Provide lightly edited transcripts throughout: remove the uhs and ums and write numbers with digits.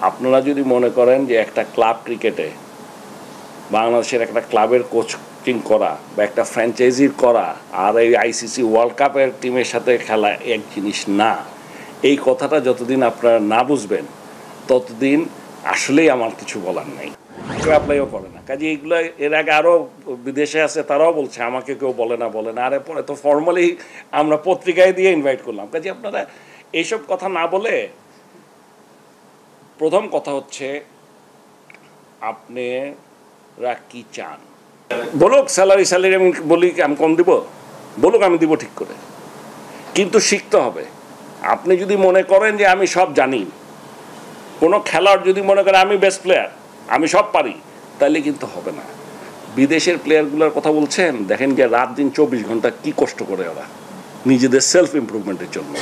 আপনারা যদি মনে করেন যে একটা ক্লাব ক্রিকেটে বাংলাদেশের একটা ক্লাবের কোচিং করা বা একটা ফ্র্যাঞ্চাইজির করা আর এই আইসিসি ওয়ার্ল্ড কাপের টিমের সাথে খেলা এক জিনিস না, এই কথাটা যতদিন আপনারা না বুঝবেন ততদিন আসলেই আমার কিছু বলার নেই। কেউ অ্যাপ্লাইও করে না। কাজে এইগুলো এর আগে আরও বিদেশে আছে, তারাও বলছে আমাকে কেউ বলে না। আরে পরে তো ফর্মালি আমরা পত্রিকায় দিয়ে ইনভাইট করলাম। কাজে আপনারা এইসব কথা না বলে, প্রথম কথা হচ্ছে আপনারা কি চান। বলুক স্যালারি আমি বলি আমি কম দিব, বলুক আমি দিব ঠিক করে, কিন্তু শিখতে হবে। আপনি যদি মনে করেন যে আমি সব জানি, কোনো খেলোয়াড় যদি মনে করেন আমি বেস্ট প্লেয়ার, আমি সব পারি, তাহলে কিন্তু হবে না। বিদেশের প্লেয়ারগুলোর কথা বলছেন, দেখেন যে রাত দিন 24 ঘন্টা কি কষ্ট করে ওরা নিজেদের সেলফ ইমপ্রুভমেন্টের জন্য।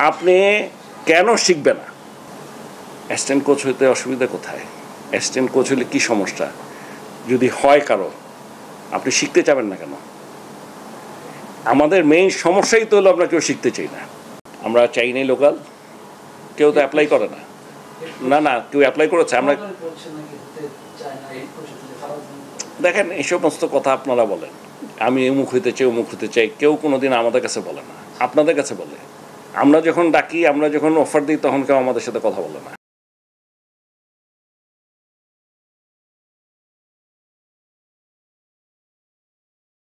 আপনি কেন শিখবে না? অ্যাসিস্ট্যান্ট কোচ হইতে অসুবিধা কোথায়? অ্যাসিস্ট্যান্ট কোচ হলে কী সমস্যা? যদি হয় কারো, আপনি শিখতে চাবেন না কেন? আমাদের মেইন সমস্যাই তো হলো আমরা কেউ শিখতে চাই না। আমরা চাই নাই লোকাল, কেউ তো অ্যাপ্লাই করে না। না কেউ অ্যাপ্লাই করেছে? আমরা দেখেন এই সমস্ত কথা আপনারা বলেন, আমি অমুক হইতে চাই অমুক হইতে চাই, কেউ কোনো দিন আমাদের কাছে বলে না, আপনাদের কাছে বলে। আমরা যখন ডাকি, আমরা যখন অফার দিই, তখন কেউ আমাদের সাথে কথা বলে না।